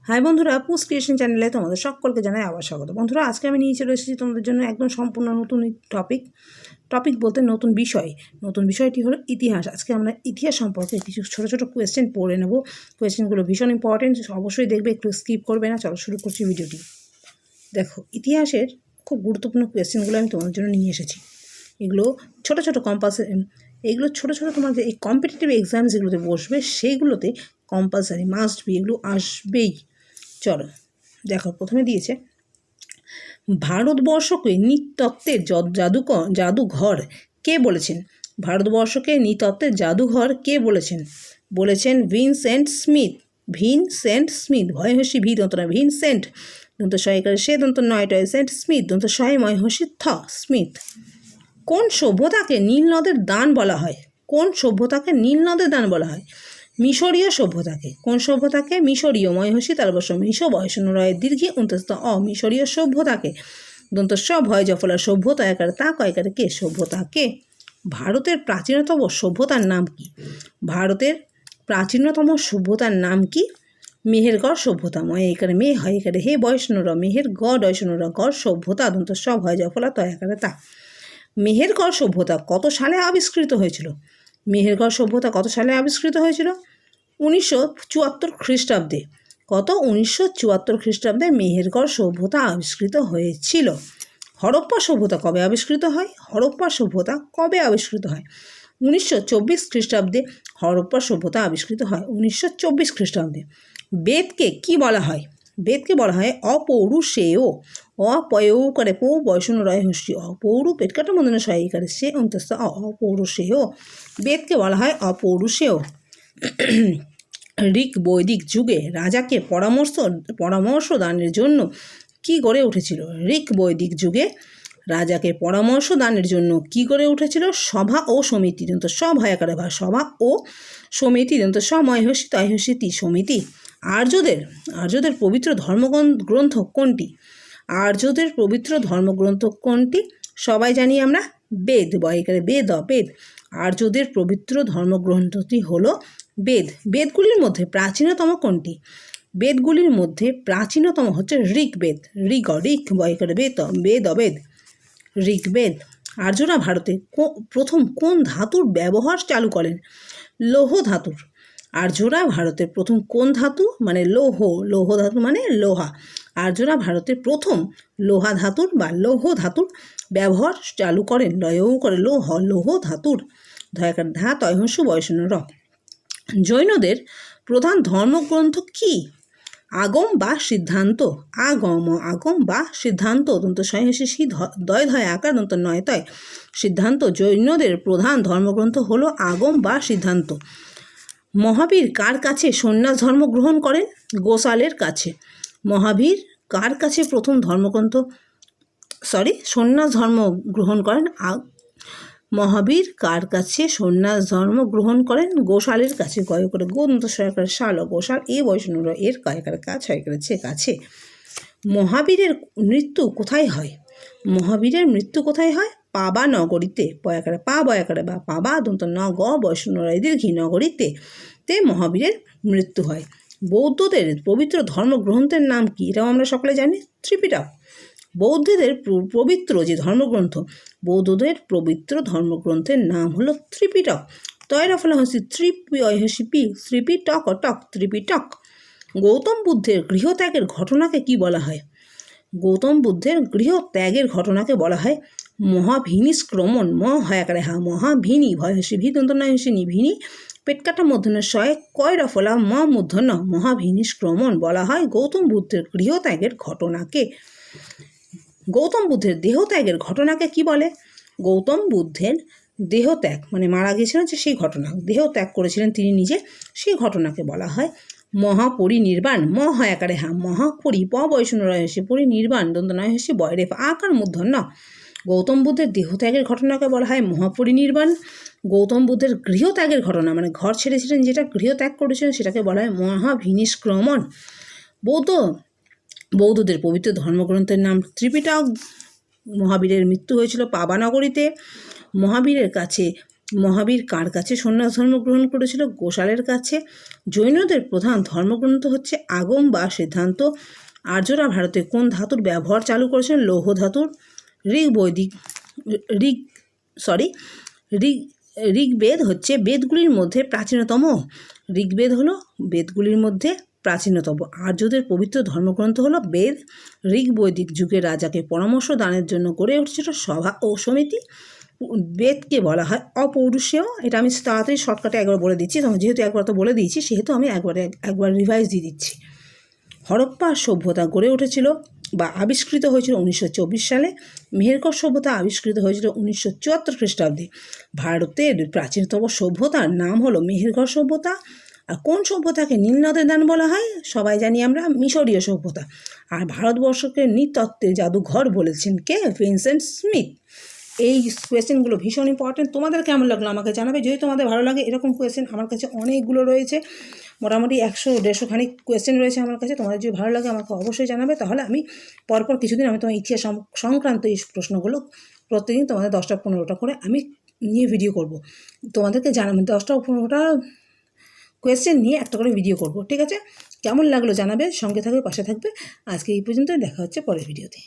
High বন্ধুরা, পুস creation চ্যানেলে তোমাদের সকলকে জানাই আবার স্বাগত। বন্ধুরা, আজকে আমি নিয়ে চলে এসেছি তোমাদের জন্য একদম সম্পূর্ণ নতুন টপিক বলতে নতুন বিষয়টি হলো ইতিহাস। আজকে আমরা ইতিহাস সম্পর্কে কিছু ছোটো ছোটো কোয়েশ্চেন পড়ে নেব। কোয়েশ্চেনগুলো ভীষণ ইম্পর্টেন্ট, অবশ্যই দেখবে, একটু স্কিপ করবে না। চলো শুরু করছি ভিডিওটি। দেখো, ইতিহাসের খুব গুরুত্বপূর্ণ কোয়েশ্চেনগুলো আমি তোমাদের জন্য নিয়ে এসেছি। এগুলো ছোটো ছোটো তোমার যে এই কম্পিটিটিভ এক্সাম যেগুলোতে বসবে সেইগুলোতে কম্পালসারি মাস্ট বি, এগুলো আসবেই। চলো দেখো, প্রথমে দিয়েছে ভারতবর্ষকে নৃতত্ত্বের জাদুঘর কে বলেছেন? ভারতবর্ষকে নৃতত্ত্বের জাদুঘর কে বলেছেন? বলেছেন ভিনসেন্ট স্মিথ। ভয়হসি ভি দন্ত না, ভিনসেন্ট দন্ত সহায়িকার সে দন্ত নয় টয় সেন্ট স্মিথ দন্ত সহায় ময়হসি থ স্মিথ। কোন সভ্যতাকে নীল নদের দান বলা হয়? মিশরীয় সভ্যতাকে। কোন সভ্যতাকে? মিশরীয়। ময়হসি তালবস মিশ বয়সন রয়ের দীর্ঘে অন্তস্থ মিশরীয় সভ্যতাকে। দন্ত স ভয় জফলা সভ্যতা একার তা কয়কার কে? সভ্যতাকে। ভারতের প্রাচীনতম সভ্যতার নাম কি? নাম কি? মেহেরগড় সভ্যতা। ময় একারে মে হয় একারে হে বয়সন র মেহেরগড় ডয়সন র গড় সভ্যতা দন্ত স ভয় জফলা তয় একারে তা। মেহেরগড় সভ্যতা কত সালে আবিষ্কৃত হয়েছিল? 1974 খ্রিস্টাব্দে। 1974 খ্রিস্টাব্দে মেহেরগড় সভ্যতা আবিষ্কৃত হয়েছিল। হরপ্পা সভ্যতা কবে আবিষ্কৃত হয়? 1924 খ্রিস্টাব্দে হরপ্পা সভ্যতা আবিষ্কৃত হয়। 1924 খ্রিস্টাব্দে। বেদকে কি বলা হয়? অপৌরুষেয়। অপয়ৌ করে পৌ বয়সন রয় হস্যি অপৌরু পেটকাটা মন্দন সহায়িকারে সে অন্তস্থ অপৌরুষেয়। বেদকে বলা হয় অপৌরুষেয়। ঋক বৈদিক যুগে রাজাকে পরামর্শ দানের জন্য কি গড়ে উঠেছিল? সভা ও সমিতি। দন্ত সভয়াকারে বা সভা ও সমিতি। দন্ত সময়হসি তয়হসিতি সমিতি। আর্যদের পবিত্র ধর্মগ্রন্থ কোনটি? সবাই জানি আমরা বেদ। বয়কারে বেদ। আর্যদের পবিত্র ধর্মগ্রন্থটি হলো বেদ। বেদগুলির মধ্যে প্রাচীনতম কোনটি? বেদগুলির মধ্যে প্রাচীনতম হচ্ছে ঋগ্বেদ। বয়কারে বেদ। ঋগ্বেদ। আর্যরা ভারতে প্রথম কোন ধাতুর ব্যবহার চালু করেন? লৌহ ধাতুর। আর্যরা ভারতের প্রথম কোন ধাতু মানে লৌহ ধাতু মানে লোহা। আর্যরা ভারতের প্রথম লৌহ ধাতুর ব্যবহার চালু করেন। লৌহ ধাতুর। ধয়াকার ধা তয়হস্যু বয়সন র। জৈনদের প্রধান ধর্মগ্রন্থ কি? আগম বা সিদ্ধান্ত। দন্ত সহসি দয় ধয় আকার দন্ত নয় তয় সিদ্ধান্ত। জৈনদের প্রধান ধর্মগ্রন্থ হলো আগম বা সিদ্ধান্ত। মহাবীর কার কাছে সন্ন্যাস ধর্ম গ্রহণ করেন? গোসালের কাছে। মহাবীর কার কাছে সন্ন্যাস ধর্ম গ্রহণ করেন? মহাবীর কার কাছে সন্ন্যাস ধর্ম গ্রহণ করেন? গোসালের কাছে। গয় করে গোদন্ত সরকার শাল গোসাল এ বৈষ্ণব এর কয়কার কাছে হয় করেছে কাছে। মহাবীরের মৃত্যু কোথায় হয়? পাবা নগরীতে। পয়াকারে পা বয়াকারে বা পাবা দন্ত ন গ বৈষ্ণব দীর্ঘি নগরীতে মহাবীরের মৃত্যু হয়। বৌদ্ধদের পবিত্র ধর্মগ্রন্থের নাম কি? এটাও আমরা সকলে জানি, ত্রিপিটক। বৌদ্ধদের পবিত্র ধর্মগ্রন্থের নাম হলো ত্রিপিটক। তয়রা ফলা হচ্ছে ত্রিপিটক। গৌতম বুদ্ধের গৃহত্যাগের ঘটনাকে কি বলা হয়? মহাভিনিষ্ক্রমণ। মহাভিনি ভয়সী ভি দন্ত নয়সিনী ভিনি পেটকাটা মধ্যনের শয়ে কয়রা ফলা মূর্ধন্য মহাভিনিষ্ক্রমণ বলা হয় গৌতম বুদ্ধের গৃহত্যাগের ঘটনাকে। গৌতম বুদ্ধের দেহত্যাগের ঘটনাকে কি বলে? গৌতম বুদ্ধের দেহত্যাগ মানে মারা গিয়েছিলেন যে সেই ঘটনা, দেহত্যাগ করেছিলেন তিনি নিজে, সেই ঘটনাকে বলা হয় মহাপরিনির্বাণ। হয় আকারে মহাপরি প বয়সন রয়সি পরিনির্বাণ দন্ত নয় হসি বয়রে আকার মূর্ধন্য। গৌতম বুদ্ধের দেহত্যাগের ঘটনাকে বলা হয় মহাপরিনির্বাণ। গৌতম বুদ্ধের গৃহত্যাগের ঘটনা মানে ঘর ছেড়েছিলেন, যেটা গৃহত্যাগ করেছিলেন, সেটাকে বলা হয় মহাভিনিষ্ক্রমণ। বৌদ্ধদের পবিত্র ধর্মগ্রন্থের নাম ত্রিপিটক। মহাবীরের মৃত্যু হয়েছিল পাবানগরীতে। মহাবীরের কাছে মহাবীর কার কাছে সন্ন্যাস ধর্ম গ্রহণ করেছিল? গোশালের কাছে। জৈনদের প্রধান ধর্মগ্রন্থ হচ্ছে আগম বা সিদ্ধান্ত। আর্যরা ভারতে কোন ধাতুর ব্যবহার চালু করেছেন? লৌহ ধাতুর। ঋগ্বেদ হচ্ছে বেদগুলির মধ্যে প্রাচীনতম। ঋগ্বেদ হলো বেদগুলির মধ্যে প্রাচীনতম। আর্যদের পবিত্র ধর্মগ্রন্থ হলো বেদ। ঋগ্বৈদিক যুগে রাজাকে পরামর্শ দানের জন্য গড়ে উঠেছিল সভা ও সমিতি। বেদকে বলা হয় অপৌরুষেয়। এটা আমি তাড়াতাড়ি শর্টকাটে একবার বলে দিচ্ছি, যেহেতু একবার তো বলে দিয়েছি সেহেতু আমি একবার রিভাইজ দিয়ে দিচ্ছি। হরপ্পা সভ্যতা গড়ে উঠেছিল বা আবিষ্কৃত হয়েছিল 1924 সালে। মেহেরগড় সভ্যতা আবিষ্কৃত হয়েছিল 1974 খ্রিস্টাব্দে। ভারতের প্রাচীনতম সভ্যতার নাম হলো মেহেরগড় সভ্যতা। আর কোন সভ্যতাকে নীল নদের দান বলা হয়? সবাই জানি আমরা মিশরীয় সভ্যতা। আর ভারতবর্ষকে নৃতত্ত্বের জাদুঘর বলেছেন কে? Vincent Smith. এই কোয়েশ্চেনগুলো ভীষণ ইম্পর্টেন্ট। তোমাদের কেমন লাগলো আমাকে জানাবে। যদি তোমাদের ভালো লাগে, এরকম কোয়েশ্চেন আমার কাছে অনেকগুলো রয়েছে, মোটামুটি 100-150 খানিক কোয়েশ্চেন রয়েছে আমার কাছে। তোমাদের যদি ভালো লাগে আমাকে অবশ্যই জানাবে, তাহলে আমি পরপর কিছুদিন আমি তোমার ইতিহাস সংক্রান্ত এই প্রশ্নগুলো প্রত্যেকদিন তোমাদের 10টা-15টা করে আমি নিয়ে ভিডিও করব। তোমাদেরকে জানাবো 10টা-15টা কোয়েশ্চেন নিয়ে একটা করে ভিডিও করব, ঠিক আছে? কেমন লাগলো জানাবে, সঙ্গে থাকবে, পাশে থাকবে। আজকে এই পর্যন্তই, দেখা হচ্ছে পরের ভিডিওতে।